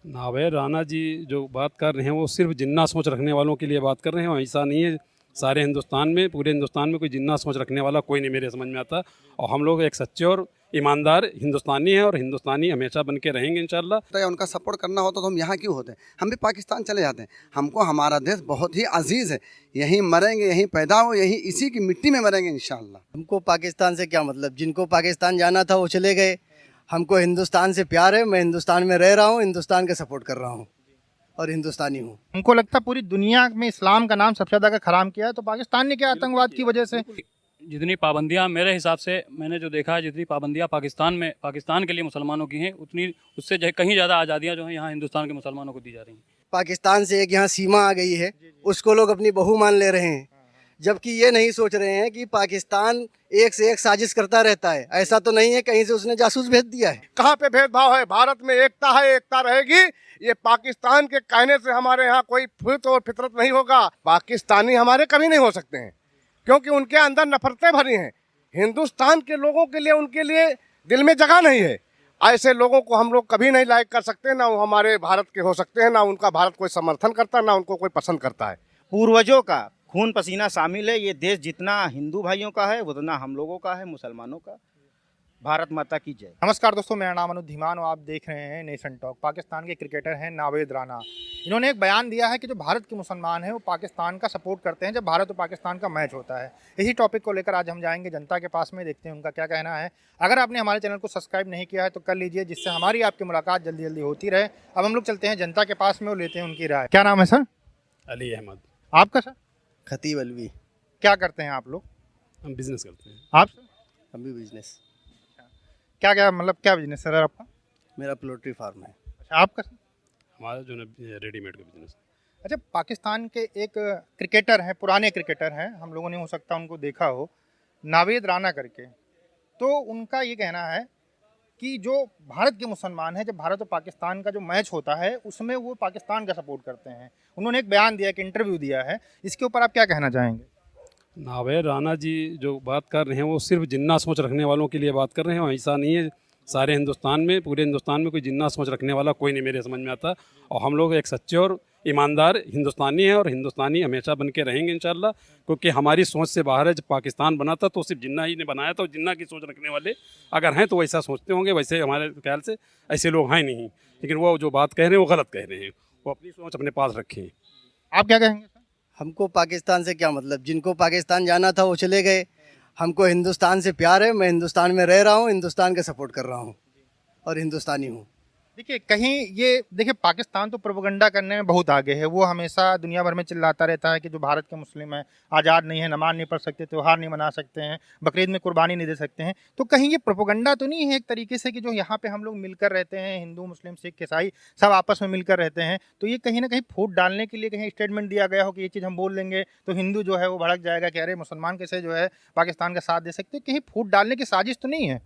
नावेर राणा जी जो बात कर रहे हैं वो सिर्फ जिन्ना सोच रखने वालों के लिए बात कर रहे हैं, ऐसा नहीं है। सारे हिंदुस्तान में, पूरे हिंदुस्तान में कोई जिन्ना सोच रखने वाला कोई नहीं मेरे समझ में आता। और हम लोग एक सच्चे और ईमानदार हिंदुस्तानी हैं और हिंदुस्तानी हमेशा बन के रहेंगे इंशाल्लाह। तो उनका सपोर्ट करना होता तो हम यहाँ क्यों होते? हम भी पाकिस्तान चले जाते हैं। हमको हमारा देश बहुत ही अजीज़ है, यहीं मरेंगे, यहीं पैदा हो, यहीं इसी की मिट्टी में मरेंगे इंशाल्लाह। हमको पाकिस्तान से क्या मतलब, जिनको पाकिस्तान जाना था वो चले गए। हमको हिंदुस्तान से प्यार है, मैं हिंदुस्तान में रह रहा हूँ, हिंदुस्तान का सपोर्ट कर रहा हूँ और हिंदुस्तानी हूँ। हमको लगता है पूरी दुनिया में इस्लाम का नाम सबसे ज़्यादा खराब किया है तो पाकिस्तान ने क्या आतंकवाद की वजह से। जितनी पाबंदियां मेरे हिसाब से मैंने जो देखा है, जितनी पाबंदियां पाकिस्तान के लिए मुसलमानों की हैं, उतनी उससे कहीं ज़्यादा आज़ादियां जो हैं यहाँ हिंदुस्तान के मुसलमानों को दी जा रही हैं। पाकिस्तान से एक यहाँ सीमा आ गई है, उसको लोग अपनी बहू मान ले रहे हैं, जबकि ये नहीं सोच रहे हैं कि पाकिस्तान एक से एक साजिश करता रहता है। ऐसा तो नहीं है कहीं से उसने जासूस भेज दिया है। कहाँ पे भेदभाव है? भारत में एकता है, एकता रहेगी। ये पाकिस्तान के कहने से हमारे यहाँ कोई फितरत नहीं होगा। पाकिस्तानी हमारे कभी नहीं हो सकते हैं क्योंकि उनके अंदर नफरतें भरी हैं। हिंदुस्तान के लोगों के लिए, उनके लिए दिल में जगह नहीं है। ऐसे लोगों को हम लोग कभी नहीं लाइक कर सकते, ना वो हमारे भारत के हो सकते हैं, ना उनका भारत कोई समर्थन करता, ना उनको कोई पसंद करता है। पूर्वजों का खून पसीना शामिल है। ये देश जितना हिंदू भाइयों का है उतना हम लोगों का है, मुसलमानों का। भारत माता की जय। नमस्कार दोस्तों, मेरा नाम अनुज धीमान और आप देख रहे हैं नेशन टॉक। पाकिस्तान के क्रिकेटर हैं नावेद राणा। इन्होंने एक बयान दिया है कि जो भारत के मुसलमान हैं वो पाकिस्तान का सपोर्ट करते हैं जब भारत और पाकिस्तान का मैच होता है। इसी टॉपिक को लेकर आज हम जाएंगे जनता के पास में, देखते हैं उनका क्या कहना है। अगर आपने हमारे चैनल को सब्सक्राइब नहीं किया है तो कर लीजिए, जिससे हमारी आपकी मुलाकात जल्दी जल्दी होती रहे। अब हम लोग चलते हैं जनता के पास में और लेते हैं उनकी राय। क्या नाम है सर? अली अहमद। आपका सर? खतीब अलवी। क्या करते हैं आप लोग? हम बिजनेस करते हैं। आप सर? हम भी बिजनेस। क्या क्या मतलब क्या बिजनेस सर आपका? मेरा पोल्ट्री फार्म है। अच्छा, आपका सर? हमारा जो है रेडीमेड का बिजनेस। अच्छा, पाकिस्तान के एक क्रिकेटर हैं, पुराने क्रिकेटर हैं, हम लोगों ने हो सकता है उनको देखा हो, नावेद राणा करके। तो उनका ये कहना है कि जो भारत के मुसलमान हैं, जब भारत और पाकिस्तान का जो मैच होता है उसमें वो पाकिस्तान का सपोर्ट करते हैं। उन्होंने एक बयान दिया, एक इंटरव्यू दिया है, इसके ऊपर आप क्या कहना चाहेंगे? नावेर राणा जी जो बात कर रहे हैं वो सिर्फ जिन्ना सोच रखने वालों के लिए बात कर रहे हैं, ऐसा नहीं है। सारे हिंदुस्तान में, पूरे हिंदुस्तान में कोई जिन्ना सोच रखने वाला कोई नहीं मेरे समझ में आता। और हम लोग एक सच्चे और ईमानदार हिंदुस्तानी हैं और हिंदुस्तानी हमेशा बन के रहेंगे इंशाल्लाह। क्योंकि हमारी सोच से बाहर है। जब पाकिस्तान बना था तो सिर्फ जिन्ना ही ने बनाया था, और जिन्ना की सोच रखने वाले अगर हैं तो वैसा सोचते होंगे, वैसे हमारे ख्याल से ऐसे लोग हैं नहीं। लेकिन वो जो बात कह रहे हैं वो गलत कह रहे हैं, वो अपनी सोच अपने पास रखें। आप क्या कहेंगे सर? हमको पाकिस्तान से क्या मतलब, जिनको पाकिस्तान जाना था वो चले गए। हमको हिंदुस्तान से प्यार है, मैं हिंदुस्तान में रह रहा हूँ, हिंदुस्तान का सपोर्ट कर रहा हूँ और हिंदुस्तानी हूँ। देखिए, कहीं ये देखिए, पाकिस्तान तो प्रोपेगेंडा करने में बहुत आगे है। वो हमेशा दुनिया भर में चिल्लाता रहता है कि जो भारत के मुस्लिम हैं आज़ाद नहीं है, नमाज नहीं पढ़ सकते, त्यौहार नहीं मना सकते हैं, बकरीद में कुर्बानी नहीं दे सकते हैं। तो कहीं ये प्रोपेगेंडा तो नहीं है एक तरीके से कि जो यहाँ पे हम लोग मिलकर रहते हैं, हिंदू मुस्लिम सिख ईसाई सब आपस में मिलकर रहते हैं, तो ये कहीं ना कहीं फूट डालने के लिए कहीं स्टेटमेंट दिया गया हो कि ये चीज़ हम बोल लेंगे तो हिंदू जो है वो भड़क जाएगा कि अरे मुसलमान कैसे जो है पाकिस्तान का साथ दे सकते। कहीं फूट डालने की साजिश तो नहीं है?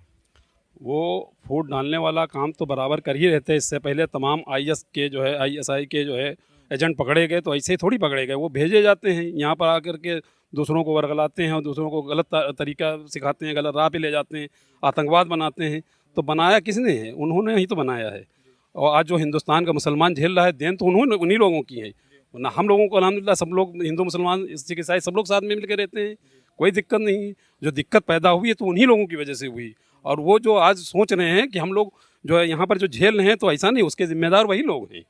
वो फूट डालने वाला काम तो बराबर कर ही रहते हैं। इससे पहले तमाम आईएस के जो है, आईएसआई के जो है एजेंट पकड़े गए, तो ऐसे ही थोड़ी पकड़े गए। वो भेजे जाते हैं यहाँ पर आकर के, दूसरों को वर्गलाते हैं और दूसरों को गलत तरीका सिखाते हैं, गलत राह पे ले जाते हैं, आतंकवाद बनाते हैं। तो बनाया किसने है? उन्होंने ही तो बनाया है। और आज जो हिंदुस्तान का मुसलमान झेल रहा है देन, तो उन्हीं लोगों की है ना। हम लोगों को अल्हम्दुलिल्लाह सब लोग, हिंदू मुसलमान सिख ईसाई सब लोग साथ में मिलकर रहते हैं, कोई दिक्कत नहीं है। जो दिक्कत पैदा हुई है तो उन्हीं लोगों की वजह से हुई। और वो जो आज सोच रहे हैं कि हम लोग जो है यहाँ पर जो झेल रहे हैं, तो ऐसा नहीं, उसके जिम्मेदार वही लोग हैं।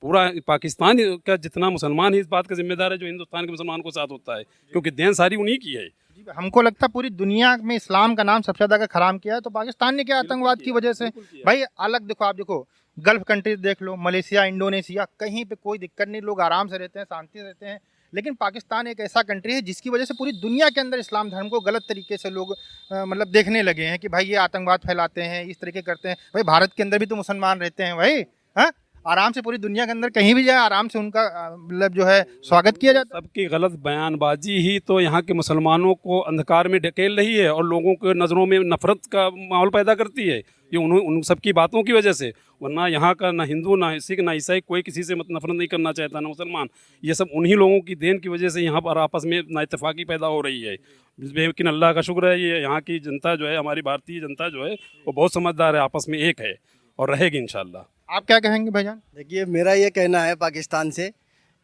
पूरा पाकिस्तान का जितना मुसलमान ही इस बात का जिम्मेदार है जो हिंदुस्तान के मुसलमान को साथ होता है, क्योंकि देन सारी उन्हीं की है। हमको लगता है पूरी दुनिया में इस्लाम का नाम सबसे ज़्यादा खराब किया है तो पाकिस्तान ने क्या आतंकवाद की वजह से। भाई अलग देखो, आप देखो गल्फ कंट्रीज देख लो, मलेशिया, इंडोनेशिया, कहीं पे कोई दिक्कत नहीं, लोग आराम से रहते हैं, शांति से रहते हैं। लेकिन पाकिस्तान एक ऐसा कंट्री है जिसकी वजह से पूरी दुनिया के अंदर इस्लाम धर्म को गलत तरीके से लोग मतलब देखने लगे हैं कि भाई ये आतंकवाद फैलाते हैं, इस तरीके करते हैं। भाई भारत के अंदर भी तो मुसलमान रहते हैं भाई, हाँ, आराम से पूरी दुनिया के अंदर कहीं भी जाए आराम से उनका मतलब जो है स्वागत किया जाता है। सबकी गलत बयानबाजी ही तो यहाँ के मुसलमानों को अंधकार में ढकेल रही है और लोगों के नज़रों में नफरत का माहौल पैदा करती है। ये उन सबकी बातों की वजह से। वरना यहाँ का ना हिंदू, ना सिख, ना ईसाई, कोई किसी से नफरत नहीं करना चाहता, ना मुसलमान। ये सब उन्हीं लोगों की देन की वजह से यहाँ पर आपस में नाइतफाकी पैदा हो रही है। लेकिन अल्लाह का शुक्र है, ये यहाँ की जनता जो है, हमारी भारतीय जनता जो है वो बहुत समझदार है, आपस में एक है और रहेगी इंशाल्लाह। आप क्या कहेंगे भाईजान? देखिए, मेरा ये कहना है पाकिस्तान से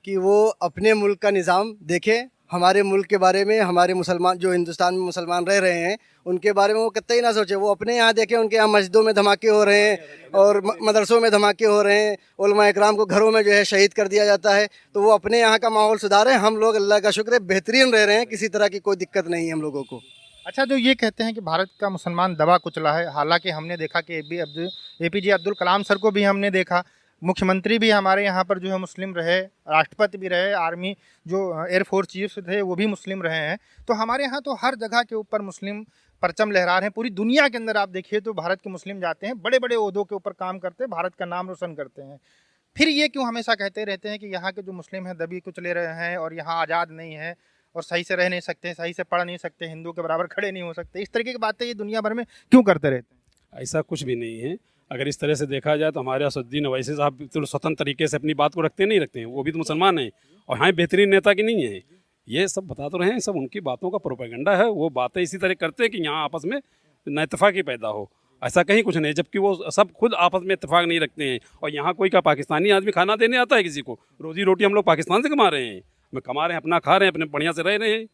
कि वो अपने मुल्क का निज़ाम देखे। हमारे मुल्क के बारे में, हमारे मुसलमान जो हिंदुस्तान में मुसलमान रह रहे हैं उनके बारे में वो कतई ना सोचे। वो अपने यहाँ देखें, उनके यहाँ मस्जिदों में धमाके हो रहे हैं और मदरसों में धमाके हो रहे हैं, उलमा इकराम को घरों में जो है शहीद कर दिया जाता है। तो वो अपने यहाँ का माहौल सुधारें। हम लोग अल्लाह का शुक्र है बेहतरीन रह रहे हैं, किसी तरह की कोई दिक्कत नहीं है हम लोगों को। अच्छा, जो ये कहते हैं कि भारत का मुसलमान दबा कुचला है, हालांकि हमने देखा कि एपीजे अब्दुल कलाम सर को भी हमने देखा, मुख्यमंत्री भी हमारे यहाँ पर जो है मुस्लिम रहे, राष्ट्रपति भी रहे, आर्मी जो एयरफोर्स चीफ थे वो भी मुस्लिम रहे हैं। तो हमारे यहाँ तो हर जगह के ऊपर मुस्लिम परचम लहरा रहे हैं। पूरी दुनिया के अंदर आप देखिए तो भारत के मुस्लिम जाते हैं, बड़े बड़े ओहदों के ऊपर काम करते हैं, भारत का नाम रोशन करते हैं। फिर ये क्यों हमेशा कहते रहते हैं कि यहाँ के जो मुस्लिम हैं दबी कुचले रहे हैं और यहाँ आज़ाद नहीं है और सही से रह नहीं सकते, सही से पढ़ नहीं सकते, हिंदू के बराबर खड़े नहीं हो सकते, इस तरीके की बातें ये दुनिया भर में क्यों करते रहते हैं? ऐसा कुछ भी नहीं है। अगर इस तरह से देखा जाए तो हमारे असदुद्दीन ओवैसी साहब तो स्वतंत्र तरीके से अपनी बात को रखते नहीं रखते हैं, वो भी तो मुसलमान हैं और हाँ बेहतरीन नेता की नहीं है। ये सब बता तो रहे हैं, सब उनकी बातों का प्रोपेगेंडा है। वो बातें इसी तरह करते हैं कि यहाँ आपस में नाइतफाकी पैदा हो, ऐसा कहीं कुछ नहीं, जबकि वो सब खुद आपस में इत्तेफाक नहीं रखते हैं। और यहाँ कोई का पाकिस्तानी आदमी खाना देने आता है किसी को? रोजी रोटी हम लोग पाकिस्तान से कमा रहे हैं, हमें कमा रहे हैं, अपना खा रहे हैं, अपने बढ़िया से रह रहे हैं।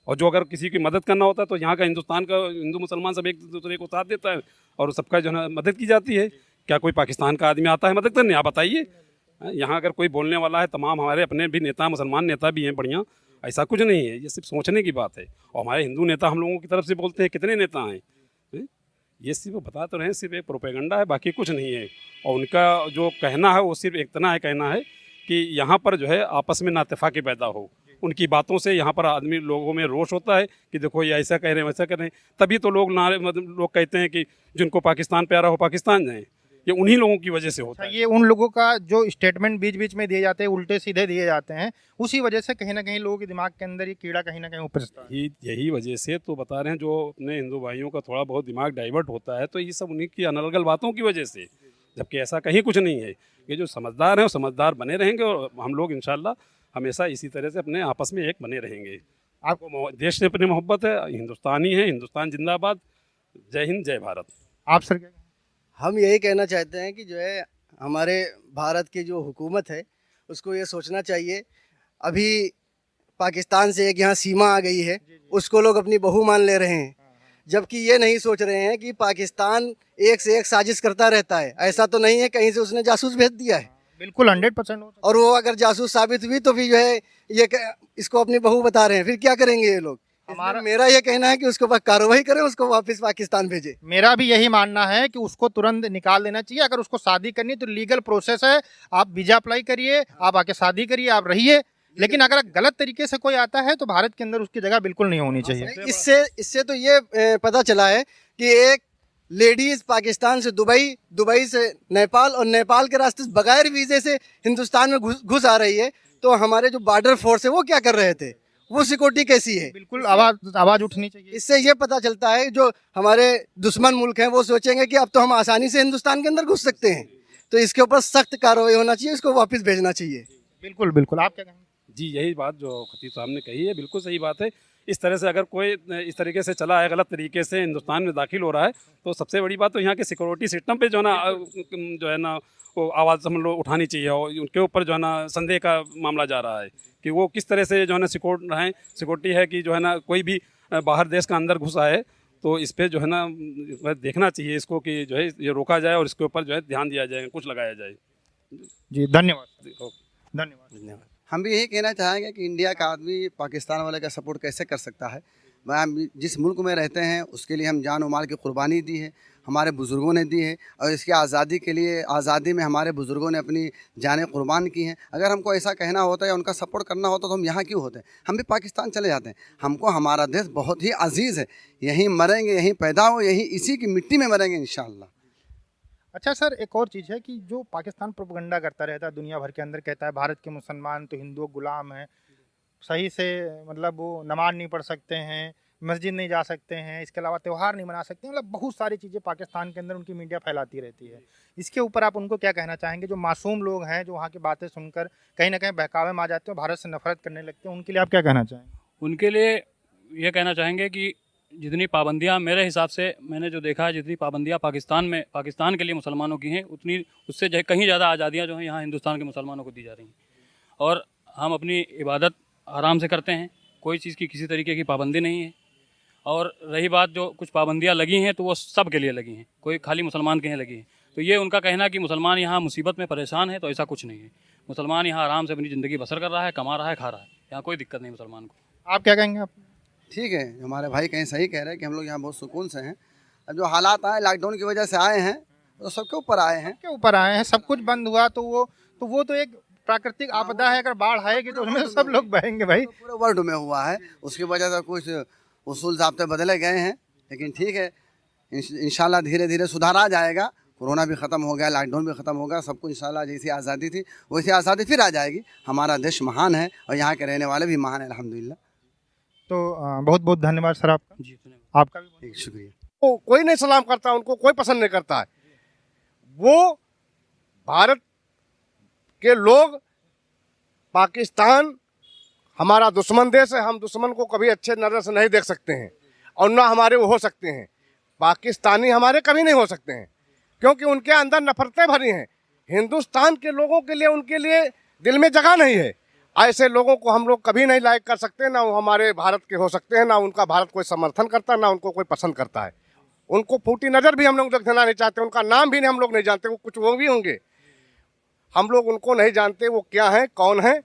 और जो अगर किसी की मदद करना होता है तो यहाँ का हिंदुस्तान का हिंदू मुसलमान सब एक दूसरे को साथ देता है और सबका जो है मदद की जाती है। क्या कोई पाकिस्तान का आदमी आता है मदद करने? आप बताइए। यहाँ अगर कोई बोलने वाला है, तमाम हमारे अपने भी नेता, मुसलमान नेता भी हैं बढ़िया, ऐसा कुछ नहीं है, ये सिर्फ सोचने की बात है। और हमारे हिंदू नेता हम लोगों की तरफ से बोलते हैं, कितने नेता हैं, ये सिर्फ बता तो रहे हैं, सिर्फ एक प्रोपेगेंडा है, बाकी कुछ नहीं है। और उनका जो कहना है वो सिर्फ इतना है, कहना है कि यहाँ पर जो है आपस में नाइतफाकी पैदा हो। उनकी बातों से यहाँ पर आदमी लोगों में रोष होता है कि देखो ये ऐसा कह रहे हैं, वैसा कह रहे हैं, तभी तो लोग नारे मतलब लोग कहते हैं कि जिनको पाकिस्तान प्यारा हो पाकिस्तान जाएं। ये उन्हीं लोगों की वजह से होता है। ये उन लोगों का जो स्टेटमेंट बीच बीच में दिए जाते हैं, उल्टे सीधे दिए जाते हैं, उसी वजह से कहीं ना कहीं लोगों के दिमाग के अंदर ये कीड़ा कहीं ना कहीं उपजता है। यही वजह से तो बता रहे हैं, जो अपने हिंदू भाइयों का थोड़ा बहुत दिमाग डाइवर्ट होता है तो ये सब उन्हीं की अनर्गल बातों की वजह से, जबकि ऐसा कहीं कुछ नहीं है। ये जो समझदार हैं वो समझदार बने रहेंगे और हम लोग इंशाल्लाह हमेशा इसी तरह से अपने आपस में एक बने रहेंगे। आपको देश से अपनी मोहब्बत है, हिंदुस्तानी है, हिंदुस्तान जिंदाबाद, जय हिंद जय भारत। आप सर क्या? हम यही कहना चाहते हैं कि जो है हमारे भारत की जो हुकूमत है उसको ये सोचना चाहिए। अभी पाकिस्तान से एक यहाँ सीमा आ गई है, उसको लोग अपनी बहू मान ले रहे हैं, जबकि ये नहीं सोच रहे हैं कि पाकिस्तान एक से एक साजिश करता रहता है। ऐसा तो नहीं है कहीं से उसने जासूस भेज दिया है। बिल्कुल 100% और वो अगर जासूस साबित हुई तो फिर जो है ये इसको अपनी बहू बता रहे हैं, फिर क्या करेंगे ये लोग? मेरा ये कहना है कि उसके ऊपर कार्रवाई करें, उसको वापस पाकिस्तान भेजे। मेरा भी यही मानना है कि उसको तुरंत निकाल देना चाहिए। अगर उसको शादी करनी है तो लीगल प्रोसेस है, आप वीजा अप्लाई करिए, आप आके शादी करिए, आप रहिए। लेकिन अगर गलत तरीके से कोई आता है तो भारत के अंदर उसकी जगह बिल्कुल नहीं होनी चाहिए। इससे तो ये पता चला है कि एक लेडीज पाकिस्तान से दुबई, दुबई से नेपाल और नेपाल के रास्ते से बगैर वीजे से हिंदुस्तान में घुस आ रही है। तो हमारे जो बॉर्डर फोर्स है वो क्या कर रहे थे, वो सिक्योरिटी कैसी है? बिल्कुल आवाज उठनी चाहिए। इससे ये पता चलता है जो हमारे दुश्मन मुल्क हैं वो सोचेंगे कि अब तो हम आसानी से हिंदुस्तान के अंदर घुस सकते हैं। तो इसके ऊपर सख्त कार्रवाई होना चाहिए, इसको वापस भेजना चाहिए। बिल्कुल बिल्कुल। आप क्या कहेंगे? जी, यही बात जो खतीब साहब ने कही है बिल्कुल सही बात है। इस तरह से अगर कोई इस तरीके से चला है, गलत तरीके से हिंदुस्तान में दाखिल हो रहा है, तो सबसे बड़ी बात तो यहाँ के सिक्योरिटी सिस्टम पे जो है ना वो आवाज़ हम लोग उठानी चाहिए। और उनके ऊपर जो है ना संदेह का मामला जा रहा है कि वो किस तरह से जो है ना सिक्योरिटी है कि जो है ना कोई भी बाहर देश का अंदर घुस आए तो इस पर जो है ना देखना चाहिए इसको कि जो है ये रोका जाए और इसके ऊपर जो है ध्यान दिया जाए, कुछ लगाया जाए। जी धन्यवाद। धन्यवाद। हम भी यही कहना चाहेंगे कि इंडिया का आदमी पाकिस्तान वाले का सपोर्ट कैसे कर सकता है। हम जिस मुल्क में रहते हैं उसके लिए हम जान और माल की कुर्बानी दी है, हमारे बुज़ुर्गों ने दी है, और इसकी आज़ादी के लिए, आज़ादी में हमारे बुज़ुर्गों ने अपनी जानें कुर्बान की हैं। अगर हमको ऐसा कहना होता है या उनका सपोर्ट करना होता तो हम यहाँ क्यों होते? हम भी पाकिस्तान चले जाते हैं। हमको हमारा देश बहुत ही अजीज़ है, यहीं मरेंगे, यहीं पैदा हो, यहीं इसी की मिट्टी में मरेंगे इंशाअल्लाह। अच्छा सर, एक और चीज़ है कि जो पाकिस्तान प्रोपेगेंडा करता रहता है दुनिया भर के अंदर, कहता है भारत के मुसलमान तो हिंदुओं गुलाम हैं, सही से मतलब वो नमाज नहीं पढ़ सकते हैं, मस्जिद नहीं जा सकते हैं, इसके अलावा त्यौहार नहीं मना सकते, मतलब बहुत सारी चीज़ें पाकिस्तान के अंदर उनकी मीडिया फैलाती रहती है। इसके ऊपर आप उनको क्या कहना चाहेंगे? जो मासूम लोग हैं जो वहाँ की बातें सुनकर कहीं ना कहीं बहकावे में आ जाते हैं, भारत से नफरत करने लगते हैं, उनके लिए आप क्या कहना चाहेंगे? उनके लिए ये कहना चाहेंगे कि जितनी पाबंदियां मेरे हिसाब से मैंने जो देखा है, जितनी पाबंदियां पाकिस्तान के लिए मुसलमानों की हैं, उतनी उससे कहीं ज़्यादा आज़ादियां जो हैं यहाँ हिंदुस्तान के मुसलमानों को दी जा रही हैं। और हम अपनी इबादत आराम से करते हैं, कोई चीज़ की किसी तरीके की पाबंदी नहीं है। और रही बात जो कुछ पाबंदियां लगी हैं तो वो सब के लिए लगी हैं, कोई खाली मुसलमान के हैं लगी हैं। तो ये उनका कहना कि मुसलमान यहाँ मुसीबत में परेशान है, तो ऐसा कुछ नहीं है। मुसलमान यहाँ आराम से अपनी ज़िंदगी बसर कर रहा है, कमा रहा है, खा रहा है, यहाँ कोई दिक्कत नहीं मुसलमान को। आप क्या कहेंगे? आप ठीक है, हमारे भाई कहीं सही कह रहे हैं कि हम लोग यहाँ बहुत सुकून से हैं। अब जो हालात आए लॉकडाउन की वजह से आए हैं तो सबके ऊपर आए हैं। के ऊपर आए हैं, सब कुछ बंद हुआ तो वो तो एक प्राकृतिक आपदा है। अगर बाढ़ आएगी तो उसमें सब लोग बहेंगे भाई। पूरे वर्ल्ड में हुआ है, उसकी वजह से कुछ उसूल ज़ाब्ते बदले गए हैं, लेकिन ठीक है, इंशाल्लाह धीरे धीरे सुधार आ जाएगा। कोरोना भी ख़त्म हो गया, लॉकडाउन भी ख़त्म होगा, सबको इंशाल्लाह जैसी आज़ादी थी वैसी आज़ादी फिर आ जाएगी। हमारा देश महान है और यहाँ के रहने वाले भी महान है, अल्हम्दुलिल्लाह। तो बहुत बहुत धन्यवाद सर आपका। जी धन्यवाद। आपका भी ठीक, शुक्रिया। वो कोई नहीं सलाम करता, उनको कोई पसंद नहीं करता है। वो भारत के लोग, पाकिस्तान हमारा दुश्मन देश है, हम दुश्मन को कभी अच्छे नज़र से नहीं देख सकते हैं और ना हमारे वो हो सकते हैं। पाकिस्तानी हमारे कभी नहीं हो सकते हैं क्योंकि उनके अंदर नफरतें भरी हैं। हिंदुस्तान के लोगों के लिए, उनके लिए दिल में जगह नहीं है। ऐसे लोगों को हम लोग कभी नहीं लाइक कर सकते, ना वो हमारे भारत के हो सकते हैं, ना उनका भारत कोई समर्थन करता, ना उनको कोई पसंद करता है। उनको फूटी नज़र भी हम लोग देखना नहीं चाहते, उनका नाम भी नहीं हम लोग नहीं जानते, वो कुछ वो भी होंगे, हम लोग उनको नहीं जानते वो क्या है, कौन है।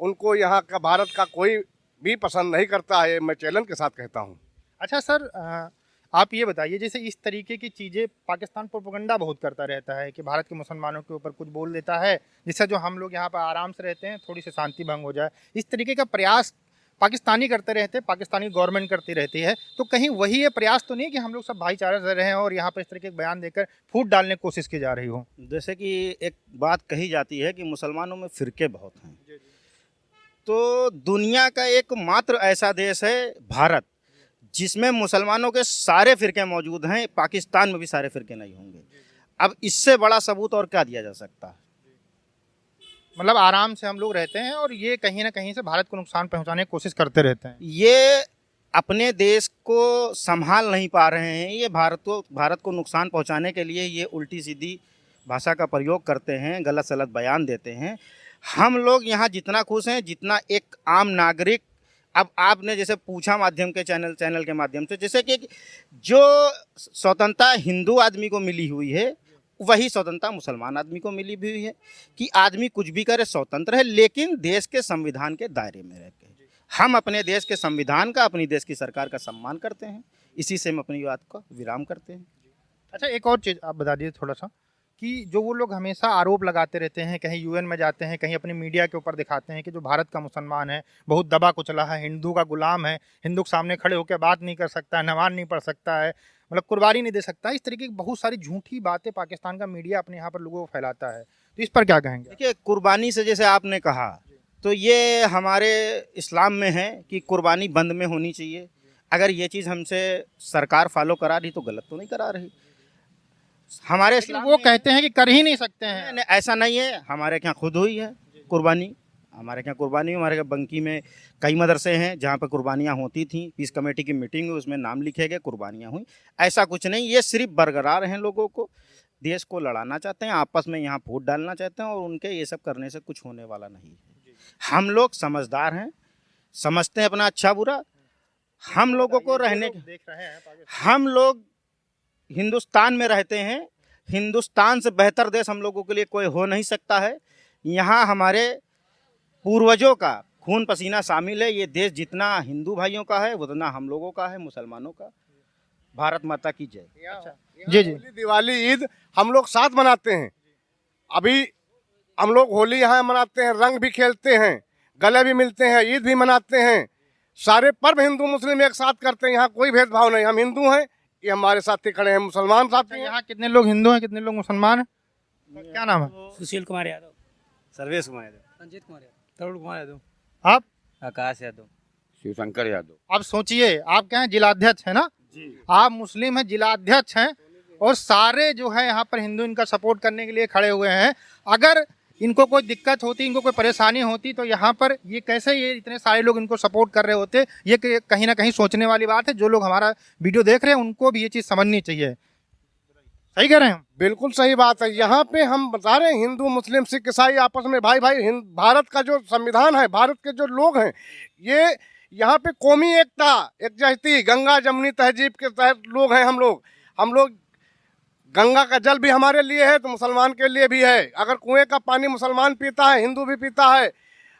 उनको यहाँ का भारत का कोई भी पसंद नहीं करता है, मैं चैलेंज के साथ कहता हूँ। अच्छा सर, आप ये बताइए, जैसे इस तरीके की चीज़ें पाकिस्तान प्रोपेगेंडा बहुत करता रहता है कि भारत के मुसलमानों के ऊपर कुछ बोल देता है जिससे जो हम लोग यहाँ पर आराम से रहते हैं थोड़ी सी शांति भंग हो जाए। इस तरीके का प्रयास पाकिस्तानी करते रहते हैं, पाकिस्तानी गवर्नमेंट करती रहती है। तो कहीं वही ये प्रयास तो नहीं है कि हम लोग सब भाईचारा से रहें और यहाँ पर इस तरीके के बयान देकर फूट डालने की कोशिश की जा रही हो? जैसे कि एक बात कही जाती है कि मुसलमानों में फ़िरके बहुत हैं, तो दुनिया का एकमात्र ऐसा देश है भारत जिसमें मुसलमानों के सारे फ़िरके मौजूद हैं। पाकिस्तान में भी सारे फ़िरके नहीं होंगे। अब इससे बड़ा सबूत और क्या दिया जा सकता है? मतलब आराम से हम लोग रहते हैं और ये कहीं ना कहीं से भारत को नुकसान पहुंचाने की कोशिश करते रहते हैं। ये अपने देश को संभाल नहीं पा रहे हैं, ये भारत को नुकसान पहुंचाने के लिए ये उल्टी सीधी भाषा का प्रयोग करते हैं, गलत सलत बयान देते हैं। हम लोग यहाँ जितना खुश हैं जितना एक आम नागरिक। अब आपने जैसे पूछा माध्यम के चैनल के माध्यम से, जैसे कि जो स्वतंत्रता हिंदू आदमी को मिली हुई है वही स्वतंत्रता मुसलमान आदमी को मिली हुई है कि आदमी कुछ भी करे, स्वतंत्र है, लेकिन देश के संविधान के दायरे में रहकर। हम अपने देश के संविधान का, अपनी देश की सरकार का सम्मान करते हैं। इसी से हम अपनी बात को विराम करते हैं। अच्छा, एक और चीज़ आप बता दीजिए थोड़ा सा कि जो वो लोग हमेशा आरोप लगाते रहते हैं, कहीं यूएन में जाते हैं, कहीं अपनी मीडिया के ऊपर दिखाते हैं कि जो भारत का मुसलमान है बहुत दबा कुचला है, हिंदू का गुलाम है, हिंदू के सामने खड़े होकर बात नहीं कर सकता है, नमाज नहीं पढ़ सकता है, मतलब कुर्बानी नहीं दे सकता। इस तरीके की बहुत सारी झूठी बातें पाकिस्तान का मीडिया अपने यहाँ पर लोगों को फैलाता है, तो इस पर क्या कहेंगे? देखिए, कुर्बानी से जैसे आपने कहा, तो ये हमारे इस्लाम में है कि कुर्बानी बंद में होनी चाहिए। अगर ये चीज़ हमसे सरकार फॉलो करा रही तो गलत तो नहीं करा रही। हमारे इस्लाम वो कहते हैं कि कर ही नहीं सकते हैं। नहीं, ऐसा नहीं है। हमारे यहाँ खुद हुई है कुर्बानी, हमारे यहाँ कुर्बानी। हमारे यहाँ बंकी में कई मदरसे हैं जहाँ पर कुर्बानियाँ होती थी, पीस कमेटी की मीटिंग हुई, उसमें नाम लिखे गए, कुर्बानियाँ हुई। ऐसा कुछ नहीं, ये सिर्फ बरकरार हैं, लोगों को देश को लड़ाना चाहते हैं, आपस में यहाँ फूट डालना चाहते हैं, और उनके ये सब करने से कुछ होने वाला नहीं है। हम लोग समझदार हैं, समझते हैं अपना अच्छा बुरा। हम लोगों को रहने, देख रहे हैं हम लोग हिंदुस्तान में रहते हैं, हिंदुस्तान से बेहतर देश हम लोगों के लिए कोई हो नहीं सकता है। यहाँ हमारे पूर्वजों का खून पसीना शामिल है। ये देश जितना हिंदू भाइयों का है उतना हम लोगों का है, मुसलमानों का। भारत माता की जय। जी जी। होली, दिवाली, ईद हम लोग साथ मनाते हैं। अभी हम लोग होली यहाँ मनाते हैं, रंग भी खेलते हैं, गले भी मिलते हैं, ईद भी मनाते हैं। सारे पर्व हिंदू मुस्लिम एक साथ करते हैं, यहाँ कोई भेदभाव नहीं। हम हिंदू हैं, ये हमारे साथी खड़े हैं, मुसलमान साथी हैं। यहाँ कितने लोग हिंदू हैं, कितने लोग मुसलमान हैं? क्या नाम है? सुशील कुमार यादव, सर्वेश कुमार यादव, संजीत कुमार यादव, तरुण कुमार यादव, आप? आकाश यादव, शिवशंकर यादव। आप सोचिए, आप क्या हैं, जिलाध्यक्ष है ना? आप मुस्लिम हैं, जिलाध्यक्ष हैं, और सारे जो है यहाँ पर हिंदू इनका सपोर्ट करने के लिए खड़े हुए हैं। अगर इनको कोई दिक्कत होती, इनको कोई परेशानी होती तो यहाँ पर ये कैसे ये इतने सारे लोग इनको सपोर्ट कर रहे होते, ये कहीं ना कहीं सोचने वाली बात है। जो लोग हमारा वीडियो देख रहे हैं उनको भी ये चीज़ समझनी चाहिए। सही कह रहे हैं हम? बिल्कुल सही बात है। यहाँ पे हम बता रहे हैं हिंदू मुस्लिम सिख ईसाई आपस में भाई भाई, भारत का जो संविधान है, भारत के जो लोग हैं, ये यहाँ पे कौमी एकता, एकजहती, गंगा जमुनी तहजीब के तहत लोग हैं। हम लोग गंगा का जल भी हमारे लिए है तो मुसलमान के लिए भी है। अगर कुएं का पानी मुसलमान पीता है, हिंदू भी पीता है।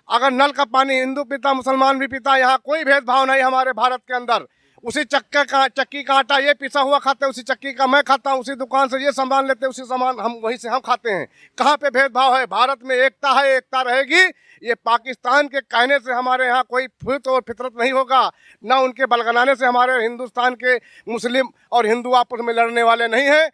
अगर नल का पानी हिंदू पीता, मुसलमान भी पीता है। यहाँ कोई भेदभाव नहीं हमारे भारत के अंदर। उसी चक्की का आटा ये पिसा हुआ खाते हैं, उसी चक्की का मैं खाता हूँ, उसी दुकान से ये सामान लेते हैं, उसी सामान हम वहीं से हम खाते हैं। कहाँ पे भेदभाव है? भारत में एकता है, एकता रहेगी। ये पाकिस्तान के कहने से हमारे यहाँ कोई फित और फितरत नहीं होगा, ना उनके बलगनाने से हमारे हिंदुस्तान के मुस्लिम और हिंदू आपस में लड़ने वाले नहीं हैं।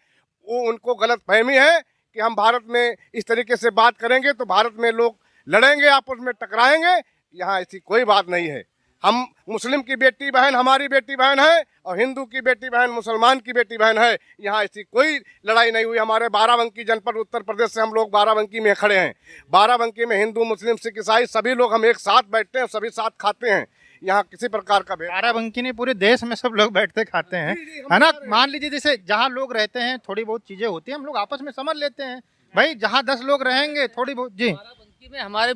वो उनको गलत फहमी है कि हम भारत में इस तरीके से बात करेंगे तो भारत में लोग लड़ेंगे, आपस में टकराएंगे। यहाँ ऐसी कोई बात नहीं है। हम मुस्लिम की बेटी बहन हमारी बेटी बहन है और हिंदू की बेटी बहन मुसलमान की बेटी बहन है। यहाँ ऐसी कोई लड़ाई नहीं हुई। हमारे बाराबंकी जनपद उत्तर प्रदेश से हम लोग बाराबंकी में खड़े हैं। बाराबंकी में हिंदू मुस्लिम सिख ईसाई सभी लोग हम एक साथ बैठते हैं, सभी साथ खाते हैं। यहाँ किसी प्रकार का बाराबंकी ने पूरे देश में सब लोग बैठते खाते हैं, है ना। मान लीजिए जैसे जहाँ लोग रहते हैं थोड़ी बहुत चीजें होती हैं, हम लोग आपस में समझ लेते हैं। भाई जहाँ 10 लोग रहेंगे थोड़ी बहुत जी। बाराबंकी में हमारे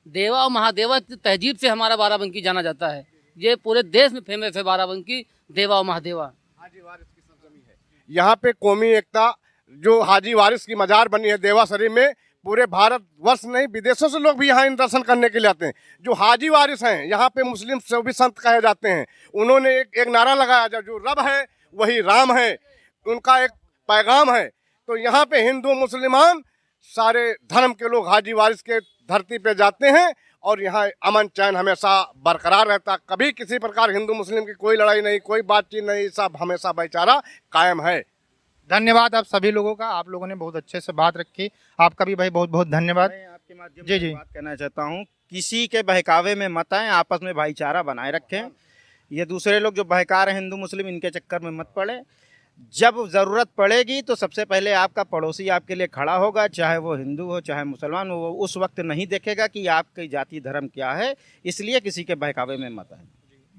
देवा और महादेवा की तहजीब से हमारा बाराबंकी जाना जाता है। ये पूरे देश में फेमस है बाराबंकी, देवा और महादेवा। हाजी वारिस की सरजमी है। यहाँ पे कौमी एकता, जो हाजी वारिस की मजार बनी है देवा शरीफ में, पूरे भारत वर्ष नहीं विदेशों से लोग भी यहाँ इन दर्शन करने के लिए आते हैं। जो हाजी वारिस हैं, यहाँ पे मुस्लिम से भी संत कहे जाते हैं। उन्होंने एक नारा लगाया, जो रब है वही राम है, उनका एक पैगाम है। तो यहाँ पे हिंदू मुसलमान सारे धर्म के लोग हाजी वारिस के धरती पे जाते हैं और यहाँ अमन चैन हमेशा बरकरार रहता। कभी किसी प्रकार हिंदू मुस्लिम की कोई लड़ाई नहीं, कोई बातचीत नहीं, सब हमेशा भाईचारा कायम है। धन्यवाद आप सभी लोगों का, आप लोगों ने बहुत अच्छे से बात रखी। आपका भी भाई बहुत बहुत धन्यवाद। मैं आपके माध्यम जी, से जी। बात कहना चाहता हूँ, किसी के बहकावे में मत आए, आपस में भाईचारा बनाए रखें। ये दूसरे लोग जो बहका रहे हैं हिंदू मुस्लिम, इनके चक्कर में मत पड़े। जब ज़रूरत पड़ेगी तो सबसे पहले आपका पड़ोसी आपके लिए खड़ा होगा, चाहे वो हिंदू हो चाहे मुसलमान हो। वो उस वक्त नहीं देखेगा कि आपकी जाति धर्म क्या है, इसलिए किसी के बहकावे में मत आए।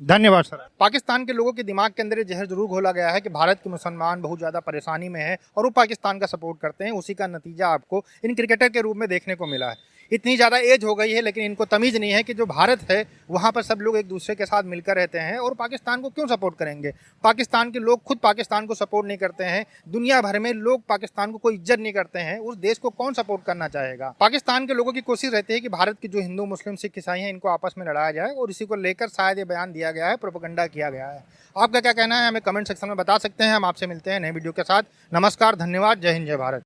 धन्यवाद सर। पाकिस्तान के लोगों के दिमाग के अंदर ये जहर जरूर घोला गया है कि भारत के मुसलमान बहुत ज़्यादा परेशानी में है और वो पाकिस्तान का सपोर्ट करते हैं। उसी का नतीजा आपको इन क्रिकेटर के रूप में देखने को मिला है। इतनी ज़्यादा एज हो गई है लेकिन इनको तमीज़ नहीं है कि जो भारत है वहाँ पर सब लोग एक दूसरे के साथ मिलकर रहते हैं और पाकिस्तान को क्यों सपोर्ट करेंगे। पाकिस्तान के लोग खुद पाकिस्तान को सपोर्ट नहीं करते हैं। दुनिया भर में लोग पाकिस्तान को कोई इज्जत नहीं करते हैं। उस देश को कौन सपोर्ट करना चाहेगा। पाकिस्तान के लोगों की कोशिश रहती है कि भारत के जो हिंदू मुस्लिम सिख ईसाई हैं इनको आपस में लड़ाया जाए और इसी को लेकर शायद ये बयान दिया गया है, प्रोपेगेंडा किया गया है। आपका क्या कहना है हमें कमेंट सेक्शन में बता सकते हैं। हम आपसे मिलते हैं नए वीडियो के साथ। नमस्कार, धन्यवाद, जय हिंद, जय भारत।